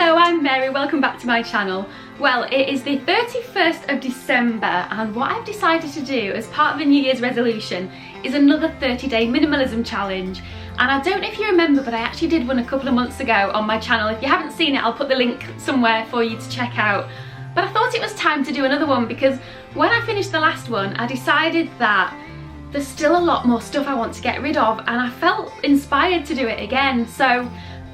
Hello, I'm Mary, welcome back to my channel. Well, it is the 31st of December and what I've decided to do as part of the New Year's resolution is another 30-day minimalism challenge. And I don't know if you remember, but I actually did one a couple of months ago on my channel. If you haven't seen it, I'll put the link somewhere for you to check out. But I thought it was time to do another one because when I finished the last one, I decided that there's still a lot more stuff I want to get rid of and I felt inspired to do it again. So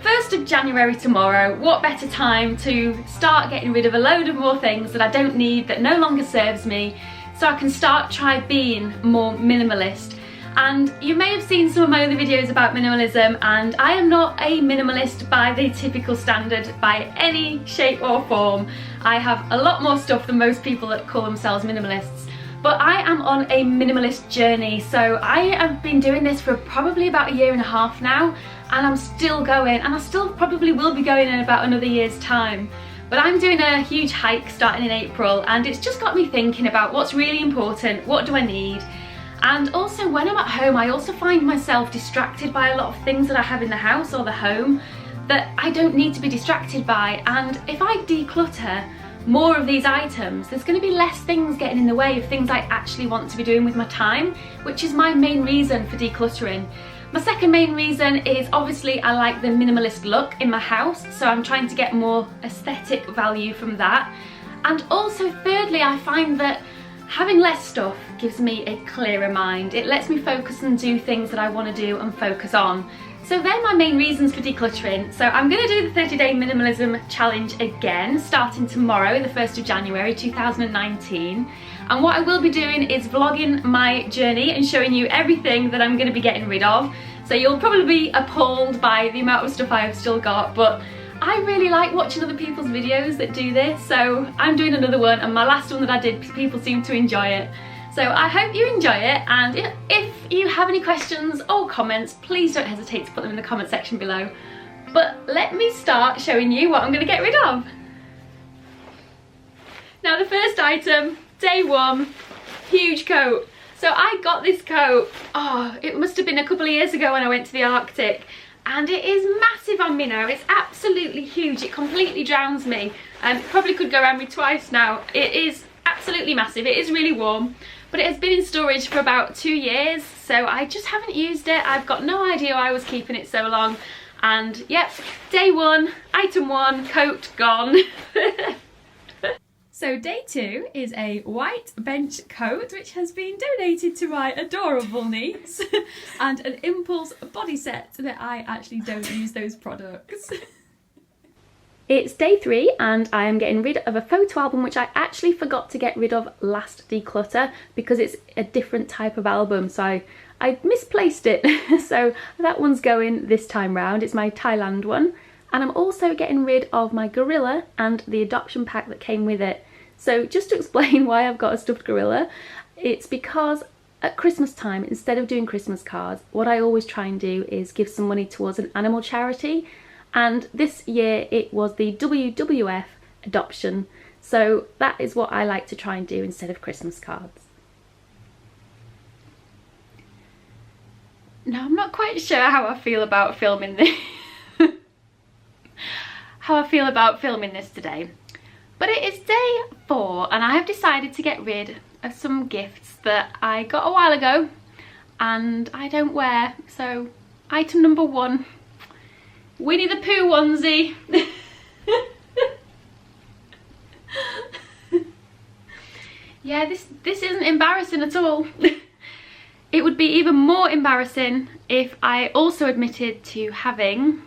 1st of January tomorrow, what better time to start getting rid of a load of more things that I don't need, that no longer serves me, so I can try being more minimalist. And you may have seen some of my other videos about minimalism, and I am not a minimalist by the typical standard by any shape or form. I have a lot more stuff than most people that call themselves minimalists. But I am on a minimalist journey, so I have been doing this for probably about 1.5 years now, and I'm still going, and I still probably will be going in about another year's time. But I'm doing a huge hike starting in April, and it's just got me thinking about what's really important, what do I need, and also when I'm at home I also find myself distracted by a lot of things that I have in the house or the home that I don't need to be distracted by. And if I declutter more of these items, there's going to be less things getting in the way of things I actually want to be doing with my time, which is my main reason for decluttering. My second main reason is obviously I like the minimalist look in my house, so I'm trying to get more aesthetic value from that. And also thirdly, I find that having less stuff gives me a clearer mind. It lets me focus and do things that I want to do and focus on. So they're my main reasons for decluttering. So I'm going to do the 30-day minimalism challenge again, starting tomorrow, the 1st of January 2019. And what I will be doing is vlogging my journey and showing you everything that I'm going to be getting rid of. So you'll probably be appalled by the amount of stuff I've still got, but I really like watching other people's videos that do this, so I'm doing another one, and my last one that I did, people seem to enjoy it. So I hope you enjoy it, and if you have any questions or comments, please don't hesitate to put them in the comment section below. But let me start showing you what I'm going to get rid of. Now the first item, day one, huge coat. So I got this coat, it must have been a couple of years ago when I went to the Arctic, and it is massive on me now. It's absolutely huge, it completely drowns me, and probably could go around me twice now. It is absolutely massive, it is really warm, but it has been in storage for about 2 years, so I just haven't used it. I've got no idea why I was keeping it so long, and yep, day one, item one, coat gone. So day two is a white bench coat which has been donated to my adorable niece and an impulse body set that I actually don't use those products. It's day three and I am getting rid of a photo album which I actually forgot to get rid of last declutter because it's a different type of album, so I misplaced it. So that one's going this time round. It's my Thailand one. And I'm also getting rid of my gorilla and the adoption pack that came with it. So just to explain why I've got a stuffed gorilla, it's because at Christmas time, instead of doing Christmas cards, what I always try and do is give some money towards an animal charity. And this year it was the WWF adoption. So that is what I like to try and do instead of Christmas cards. Now I'm not quite sure how I feel about filming this. Today, but it is day 4 and I have decided to get rid of some gifts that I got a while ago and I don't wear. So item number 1, Winnie the Pooh onesie. Yeah, this isn't embarrassing at all. It would be even more embarrassing if I also admitted to having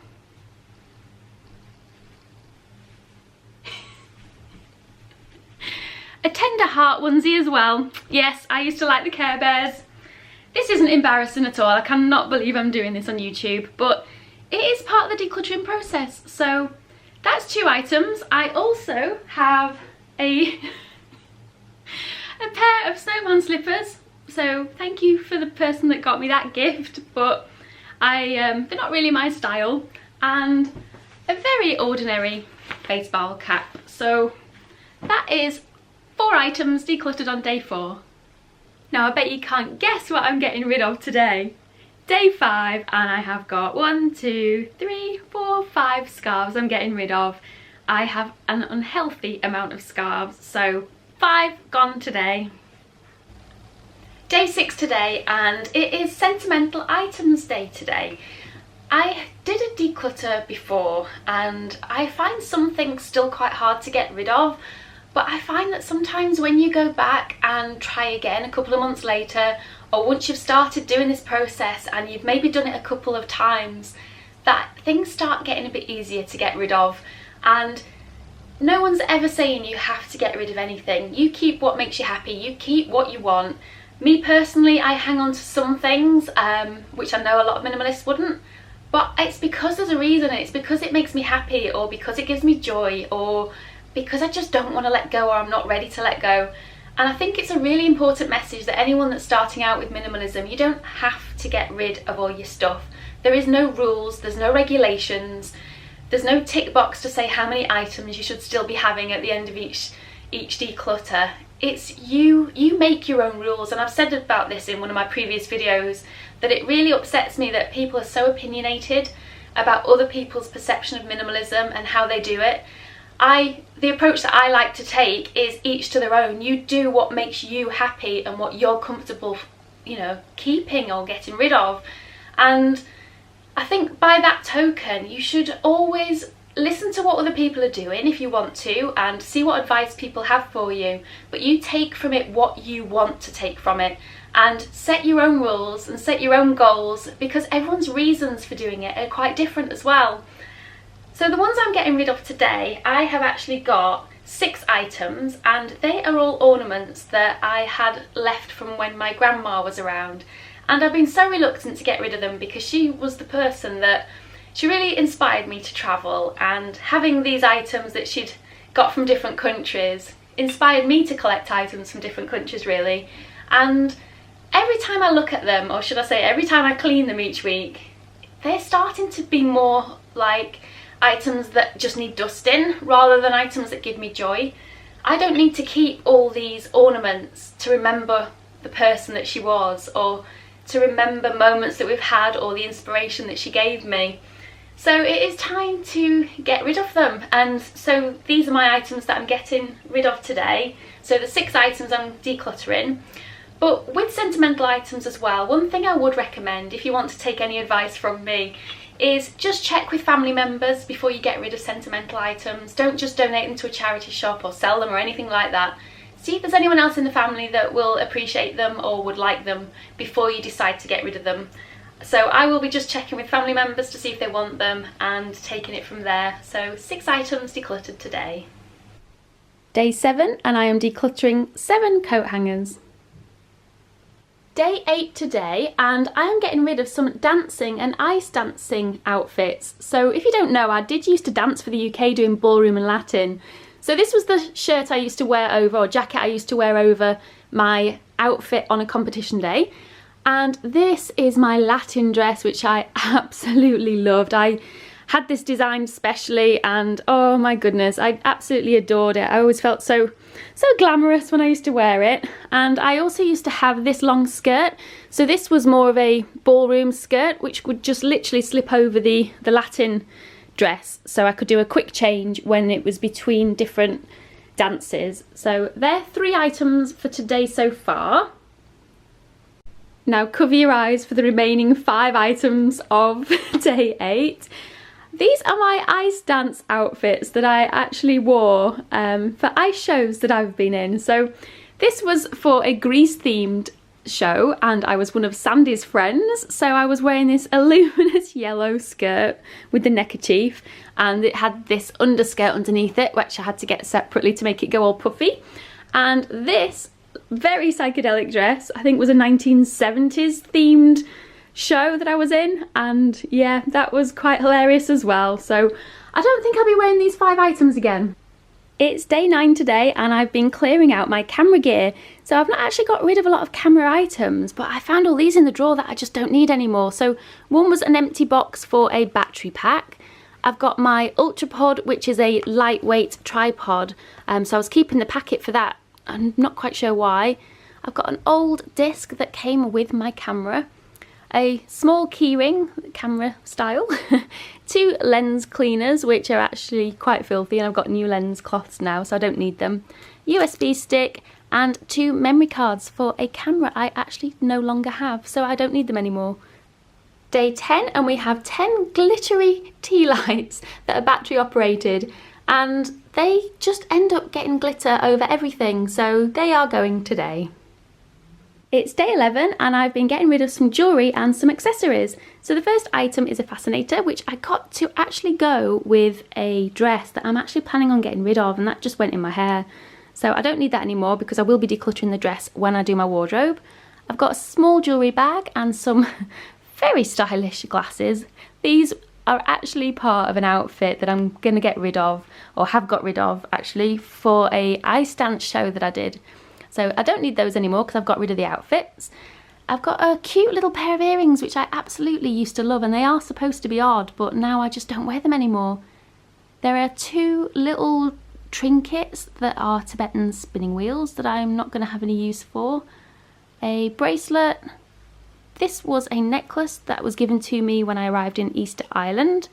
a tender heart onesie as well. Yes, I used to like the Care Bears. This isn't embarrassing at all. I cannot believe I'm doing this on YouTube, but it is part of the decluttering process. So that's 2 items. I also have a pair of snowman slippers. So thank you for the person that got me that gift, but they're not really my style. And a very ordinary baseball cap. So that is 4 items decluttered on day 4. Now I bet you can't guess what I'm getting rid of today. Day 5 and I have got 1, 2, 3, 4, 5 scarves I'm getting rid of. I have an unhealthy amount of scarves, so 5 gone today. Day 6 today, and it is sentimental items day today. I did a declutter before and I find some things still quite hard to get rid of, but I find that sometimes when you go back and try again a couple of months later, or once you've started doing this process and you've maybe done it a couple of times, that things start getting a bit easier to get rid of. And no one's ever saying you have to get rid of anything. You keep what makes you happy, you keep what you want. Me personally, I hang on to some things, which I know a lot of minimalists wouldn't. But it's because there's a reason. It's because it makes me happy, or because it gives me joy, or because I just don't want to let go, or I'm not ready to let go. And I think it's a really important message that anyone that's starting out with minimalism, you don't have to get rid of all your stuff. There is no rules, there's no regulations, there's no tick box to say how many items you should still be having at the end of each declutter. It's you make your own rules, and I've said about this in one of my previous videos, that it really upsets me that people are so opinionated about other people's perception of minimalism and how they do it. The approach that I like to take is each to their own. You do what makes you happy and what you're comfortable, keeping or getting rid of. And I think by that token, you should always listen to what other people are doing if you want to, and see what advice people have for you, but you take from it what you want to take from it, and set your own rules and set your own goals, because everyone's reasons for doing it are quite different as well. So the ones I'm getting rid of today, I have actually got 6 items, and they are all ornaments that I had left from when my grandma was around, and I've been so reluctant to get rid of them because she was the person that she really inspired me to travel, and having these items that she'd got from different countries inspired me to collect items from different countries really. And every time I look at them, or should I say every time I clean them each week, they're starting to be more like items that just need dusting rather than items that give me joy. I don't need to keep all these ornaments to remember the person that she was, or to remember moments that we've had, or the inspiration that she gave me. So it is time to get rid of them, and so these are my items that I'm getting rid of today. So the 6 items I'm decluttering. But with sentimental items as well, one thing I would recommend, if you want to take any advice from me, is just check with family members before you get rid of sentimental items. Don't just donate them to a charity shop or sell them or anything like that. See if there's anyone else in the family that will appreciate them or would like them before you decide to get rid of them. So I will be just checking with family members to see if they want them and taking it from there. So 6 items decluttered today. Day 7, and I am decluttering 7 coat hangers. Day 8 today, and I am getting rid of some dancing and ice dancing outfits. So if you don't know, I did used to dance for the UK doing ballroom and Latin. So this was the shirt I used to wear over, or jacket I used to wear over my outfit on a competition day. And this is my Latin dress, which I absolutely loved. I had this designed specially, and oh my goodness, I absolutely adored it. I always felt so glamorous when I used to wear it. And I also used to have this long skirt. So this was more of a ballroom skirt, which would just literally slip over the Latin dress. So I could do a quick change when it was between different dances. So they're 3 items for today so far. Now cover your eyes for the remaining 5 items of day 8. These are my ice dance outfits that I actually wore for ice shows that I've been in. So this was for a Greece themed show, and I was one of Sandy's friends. So I was wearing this luminous yellow skirt with the neckerchief, and it had this underskirt underneath it, which I had to get separately to make it go all puffy. And this very psychedelic dress, I think, was a 1970s themed show that I was in, and yeah, that was quite hilarious as well. So I don't think I'll be wearing these 5 items again. It's day 9 today, and I've been clearing out my camera gear. So I've not actually got rid of a lot of camera items, but I found all these in the drawer that I just don't need anymore. So one was an empty box for a battery pack. I've got my Ultrapod, which is a lightweight tripod, so I was keeping the packet for that. I'm not quite sure why. I've got an old disc that came with my camera. a small keyring, camera style, 2 lens cleaners, which are actually quite filthy, and I've got new lens cloths now, so I don't need them, USB stick, and 2 memory cards for a camera I actually no longer have, so I don't need them anymore. Day 10, and we have 10 glittery tea lights that are battery operated, and they just end up getting glitter over everything, so they are going today. It's day 11 and I've been getting rid of some jewellery and some accessories. So the first item is a fascinator, which I got to actually go with a dress that I'm actually planning on getting rid of, and that just went in my hair. So I don't need that anymore because I will be decluttering the dress when I do my wardrobe. I've got a small jewellery bag and some very stylish glasses. These are actually part of an outfit that I'm going to get rid of, or have got rid of actually, for a ice dance show that I did. So I don't need those anymore because I've got rid of the outfits. I've got a cute little pair of earrings which I absolutely used to love, and they are supposed to be odd, but now I just don't wear them anymore. There are 2 little trinkets that are Tibetan spinning wheels that I'm not going to have any use for. A bracelet. This was a necklace that was given to me when I arrived in Easter Island.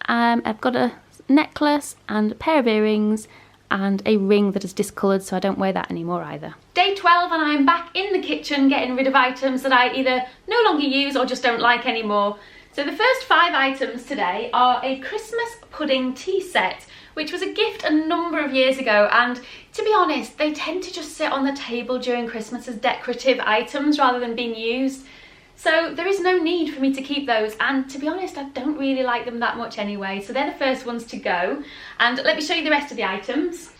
I've got a necklace and a pair of earrings and a ring that is discoloured, so I don't wear that anymore either. Day 12, and I'm back in the kitchen getting rid of items that I either no longer use or just don't like anymore. So the first 5 items today are a Christmas pudding tea set, which was a gift a number of years ago, and to be honest, they tend to just sit on the table during Christmas as decorative items rather than being used. So there is no need for me to keep those, and to be honest, I don't really like them that much anyway, so they're the first ones to go. And let me show you the rest of the items.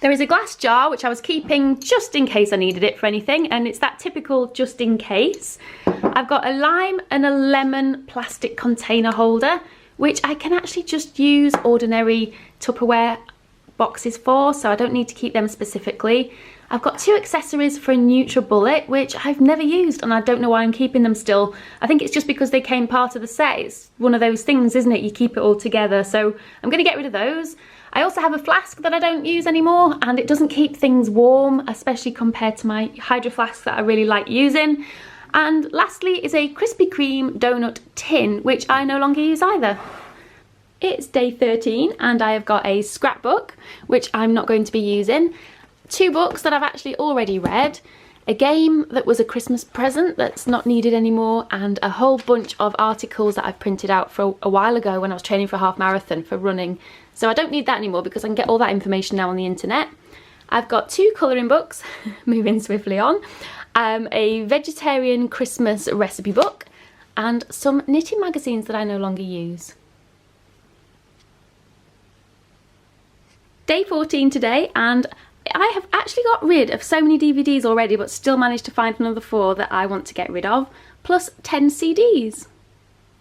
There is a glass jar which I was keeping just in case I needed it for anything, and it's that typical just in case. I've got a lime and a lemon plastic container holder, which I can actually just use ordinary Tupperware boxes for, so I don't need to keep them specifically. I've got 2 accessories for a NutriBullet, which I've never used, and I don't know why I'm keeping them still. I think it's just because they came part of the set. It's one of those things, isn't it? You keep it all together, so I'm going to get rid of those. I also have a flask that I don't use anymore, and it doesn't keep things warm, especially compared to my Hydro flask that I really like using. And lastly is a Krispy Kreme donut tin, which I no longer use either. It's day 13, and I have got a scrapbook, which I'm not going to be using. 2 books that I've actually already read, a game that was a Christmas present that's not needed anymore, and a whole bunch of articles that I've printed out for a while ago when I was training for a half marathon for running. So I don't need that anymore because I can get all that information now on the internet. I've got 2 colouring books, moving swiftly on, a vegetarian Christmas recipe book, and some knitting magazines that I no longer use. Day 14 today, and I have actually got rid of so many DVDs already, but still managed to find another 4 that I want to get rid of, plus 10 CDs.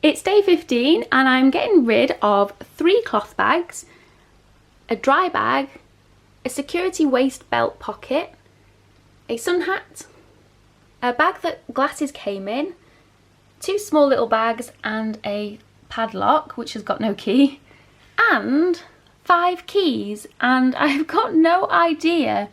It's day 15 and I'm getting rid of 3 cloth bags, a dry bag, a security waist belt pocket, a sun hat, a bag that glasses came in, 2 small little bags and a padlock which has got no key, and 5 keys, and I've got no idea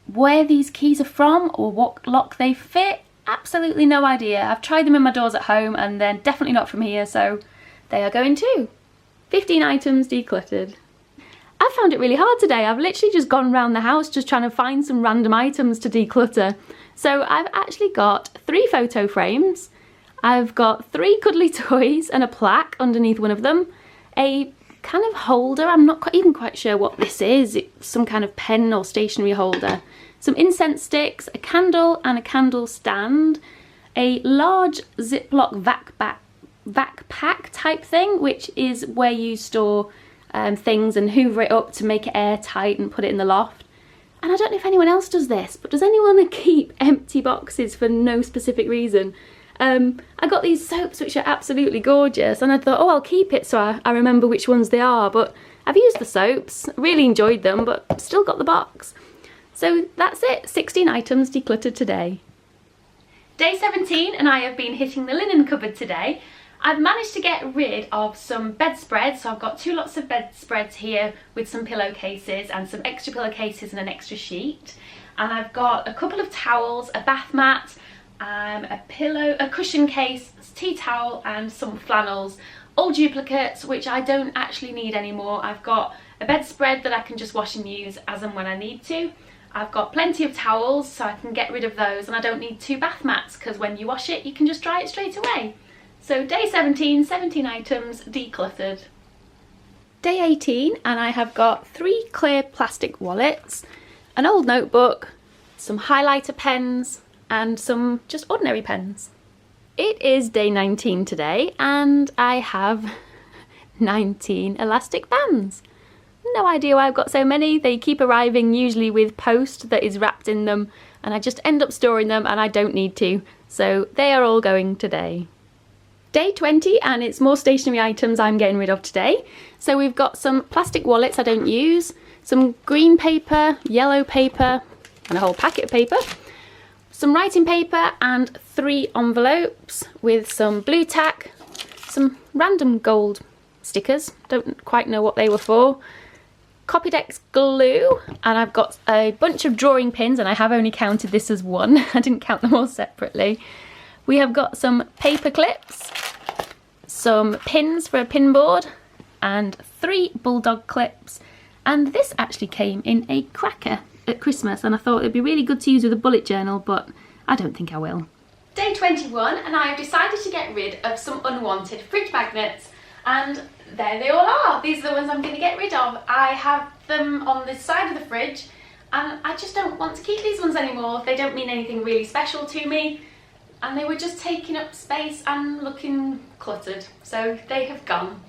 where these keys are from or what lock they fit. Absolutely no idea. I've tried them in my doors at home and they're definitely not from here, so they are going too. 15 items decluttered. I found it really hard today. I've literally just gone around the house just trying to find some random items to declutter. So I've actually got 3 photo frames, I've got 3 cuddly toys and a plaque underneath one of them, a kind of holder, I'm not even quite sure what this is, it's some kind of pen or stationery holder, some incense sticks, a candle and a candle stand, a large Ziploc vac pack type thing, which is where you store things and hoover it up to make it airtight and put it in the loft. And I don't know if anyone else does this, but does anyone keep empty boxes for no specific reason? I got these soaps which are absolutely gorgeous, and I thought, oh, I'll keep it so I remember which ones they are, but I've used the soaps, really enjoyed them, but still got the box. So that's it, 16 items decluttered today. Day 17, and I have been hitting the linen cupboard today. I've managed to get rid of some bedspreads, so I've got 2 lots of bedspreads here with some pillowcases and some extra pillowcases and an extra sheet. And I've got a couple of towels, a bath mat, a pillow, a cushion case, tea towel and some flannels, all duplicates which I don't actually need anymore. I've got a bedspread that I can just wash and use as and when I need to. I've got plenty of towels so I can get rid of those, and I don't need 2 bath mats because when you wash it you can just dry it straight away. So day 17, 17 items decluttered. Day 18, and I have got 3 clear plastic wallets, an old notebook, some highlighter pens and some just ordinary pens. It is day 19 today and I have 19 elastic bands. No idea why I've got so many. They keep arriving, usually with post that is wrapped in them, and I just end up storing them and I don't need to. So they are all going today. Day 20, and it's more stationery items I'm getting rid of today. So we've got some plastic wallets I don't use, some green paper, yellow paper, and a whole packet of paper, some writing paper and 3 envelopes with some blue tack, some random gold stickers, don't quite know what they were for, Copydex glue, and I've got a bunch of drawing pins, and I have only counted this as 1. I didn't count them all separately. We have got some paper clips, some pins for a pin board, and 3 bulldog clips. And this actually came in a cracker at Christmas, and I thought it'd be really good to use with a bullet journal, but I don't think I will. Day 21, and I have decided to get rid of some unwanted fridge magnets, and there they all are. These are the ones I'm going to get rid of. I have them on the side of the fridge, and I just don't want to keep these ones anymore. They don't mean anything really special to me, and they were just taking up space and looking cluttered, so they have gone.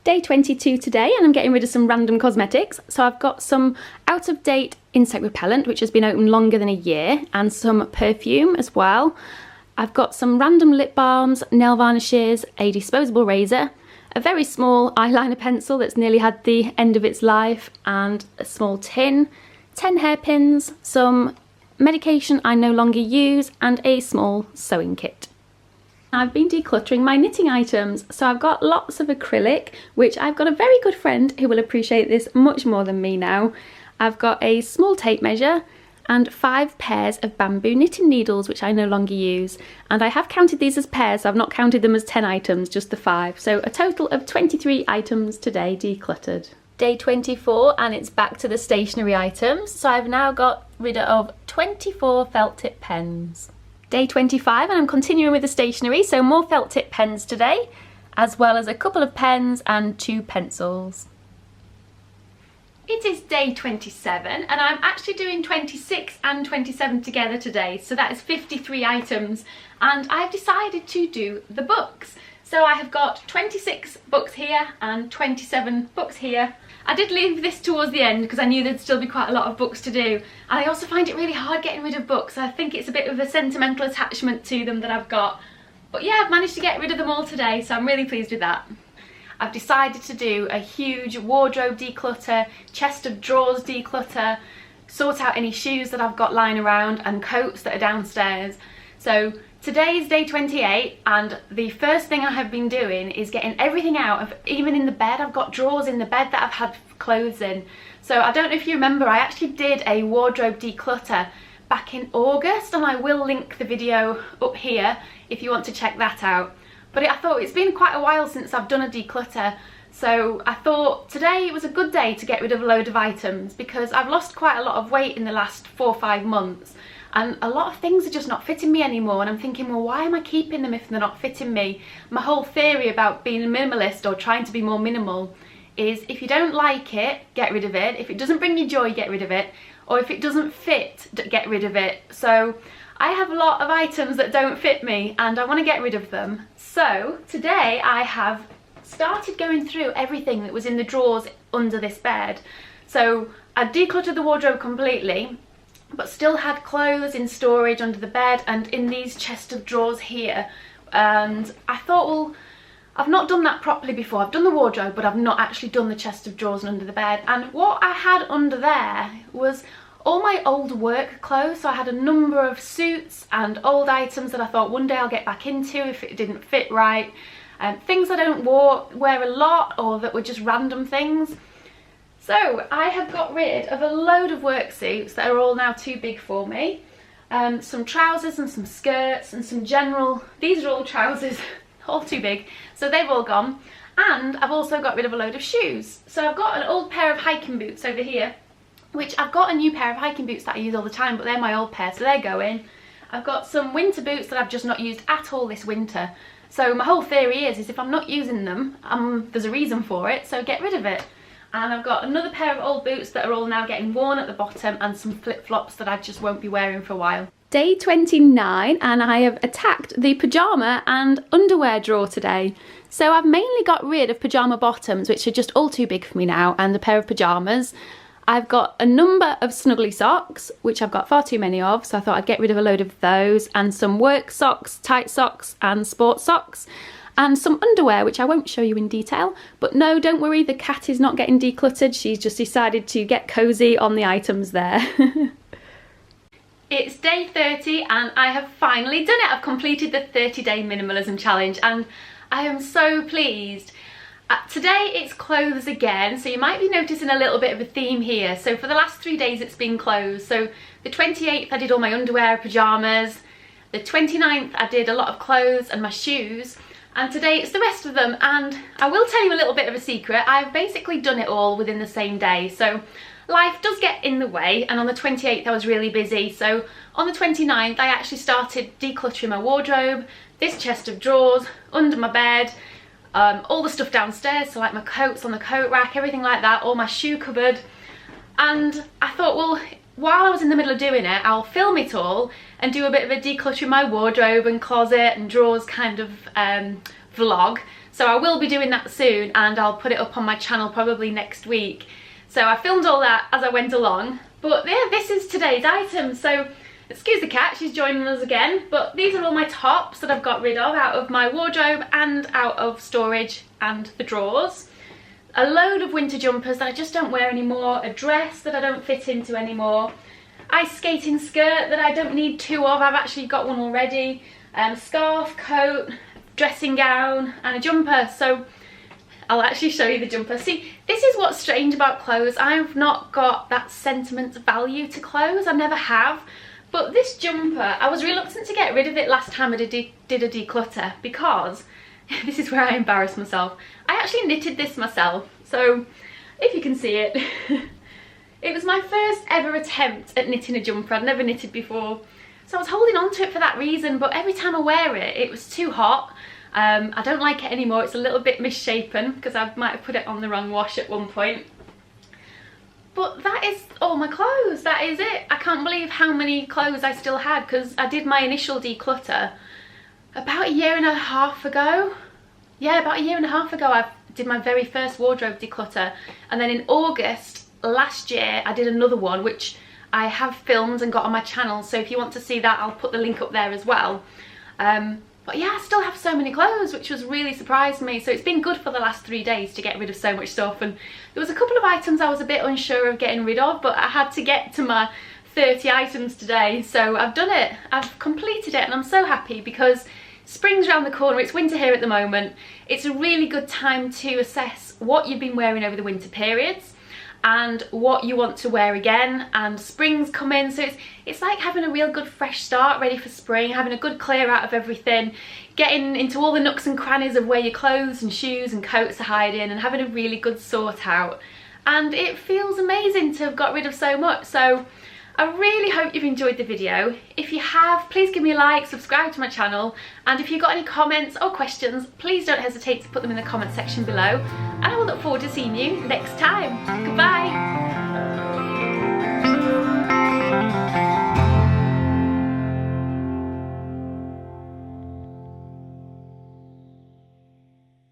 Day 22 today, and I'm getting rid of some random cosmetics. So I've got some out-of-date insect repellent, which has been open longer than a year, and some perfume as well. I've got some random lip balms, nail varnishes, a disposable razor, a very small eyeliner pencil that's nearly had the end of its life, and a small tin, 10 hairpins, some medication I no longer use, and a small sewing kit. I've been decluttering my knitting items, so I've got lots of acrylic, which I've got a very good friend who will appreciate this much more than me now. I've got a small tape measure and 5 pairs of bamboo knitting needles, which I no longer use. And I have counted these as pairs, so I've not counted them as 10 items, just the 5. So a total of 23 items today decluttered. Day 24, and it's back to the stationery items. So I've now got rid of 24 felt tip pens. Day 25, and I'm continuing with the stationery, so more felt tip pens today, as well as a couple of pens and 2 pencils. It is day 27, and I'm actually doing 26 and 27 together today, so that is 53 items, and I've decided to do the books. So I have got 26 books here and 27 books here. I did leave this towards the end because I knew there'd still be quite a lot of books to do. And I also find it really hard getting rid of books. I think it's a bit of a sentimental attachment to them that I've got. But yeah, I've managed to get rid of them all today, so I'm really pleased with that. I've decided to do a huge wardrobe declutter, chest of drawers declutter, sort out any shoes that I've got lying around and coats that are downstairs. So today is day 28, and the first thing I have been doing is getting everything out of, even in the bed. I've got drawers in the bed that I've had clothes in. So I don't know if you remember, I actually did a wardrobe declutter back in August, and I will link the video up here if you want to check that out. But I thought it's been quite a while since I've done a declutter, so I thought today was a good day to get rid of a load of items, because I've lost quite a lot of weight in the last 4 or 5 months. And a lot of things are just not fitting me anymore, and I'm thinking, well, why am I keeping them if they're not fitting me? My whole theory about being a minimalist or trying to be more minimal is if you don't like it, get rid of it. If it doesn't bring you joy, get rid of it. Or if it doesn't fit, get rid of it. So I have a lot of items that don't fit me and I want to get rid of them. So today I have started going through everything that was in the drawers under this bed. So I decluttered the wardrobe completely, but still had clothes in storage under the bed and in these chest of drawers here. And I thought, well, I've not done that properly before. I've done the wardrobe, but I've not actually done the chest of drawers and under the bed. And what I had under there was all my old work clothes. So I had a number of suits and old items that I thought one day I'll get back into if it didn't fit right. Things I don't wear a lot, or that were just random things. So I have got rid of a load of work suits that are all now too big for me. some trousers and some skirts and some general, these are all trousers, all too big, so they've all gone. And I've also got rid of a load of shoes. So I've got an old pair of hiking boots over here, which I've got a new pair of hiking boots that I use all the time, but they're my old pair, so they're going. I've got some winter boots that I've just not used at all this winter. So my whole theory is if I'm not using them, there's a reason for it, so get rid of it. And I've got another pair of old boots that are all now getting worn at the bottom, and some flip-flops that I just won't be wearing for a while. Day 29, and I have attacked the pyjama and underwear drawer today. So I've mainly got rid of pyjama bottoms, which are just all too big for me now, and a pair of pyjamas. I've got a number of snuggly socks, which I've got far too many of, so I thought I'd get rid of a load of those, and some work socks, tight socks and sports socks, and some underwear, which I won't show you in detail. But no, don't worry, the cat is not getting decluttered. She's just decided to get cozy on the items there. It's day 30 and I have finally done it. I've completed the 30-day minimalism challenge and I am so pleased. Today it's clothes again, so you might be noticing a little bit of a theme here. So for the last 3 days it's been clothes. So the 28th I did all my underwear, pyjamas. The 29th I did a lot of clothes and my shoes. And today it's the rest of them, and I will tell you a little bit of a secret. I've basically done it all within the same day. So life does get in the way, and on the 28th I was really busy. So on the 29th I actually started decluttering my wardrobe, this chest of drawers, under my bed, all the stuff downstairs, so like my coats on the coat rack, everything like that, all my shoe cupboard. And I thought, well, while I was in the middle of doing it, I'll film it all and do a bit of a decluttering my wardrobe and closet and drawers kind of vlog. So I will be doing that soon, and I'll put it up on my channel probably next week. So I filmed all that as I went along. But yeah, this is today's item. So excuse the cat, she's joining us again. But these are all my tops that I've got rid of out of my wardrobe and out of storage and the drawers. A load of winter jumpers that I just don't wear anymore, a dress that I don't fit into anymore, ice skating skirt that I don't need two of, I've actually got one already, scarf, coat, dressing gown and a jumper. So I'll actually show you the jumper. See, this is what's strange about clothes. I've not got that sentiment value to clothes, I never have. But this jumper, I was reluctant to get rid of it last time I did a declutter because this is where I embarrass myself. I actually knitted this myself, so if you can see it. It was my first ever attempt at knitting a jumper. I'd never knitted before, so I was holding on to it for that reason, but every time I wear it, it was too hot. I don't like it anymore. It's a little bit misshapen because I might have put it on the wrong wash at one point. But that is all my clothes, that is it. I can't believe how many clothes I still had because I did my initial declutter about a year and a half ago. Yeah, about a year and a half ago I did my very first wardrobe declutter, and then in August last year I did another one which I have filmed and got on my channel, so if you want to see that I'll put the link up there as well. But yeah, I still have so many clothes, which was really surprised me. So it's been good for the last 3 days to get rid of so much stuff, and there was a couple of items I was a bit unsure of getting rid of, but I had to get to my 30 items today, so I've done it. I've completed it and I'm so happy because spring's around the corner, it's winter here at the moment. It's a really good time to assess what you've been wearing over the winter periods and what you want to wear again, and spring's coming, so it's like having a real good fresh start ready for spring, having a good clear out of everything, getting into all the nooks and crannies of where your clothes and shoes and coats are hiding, and having a really good sort out. And it feels amazing to have got rid of so much. So I really hope you've enjoyed the video. If you have, please give me a like, subscribe to my channel, and if you've got any comments or questions, please don't hesitate to put them in the comment section below, and I will look forward to seeing you next time. Goodbye!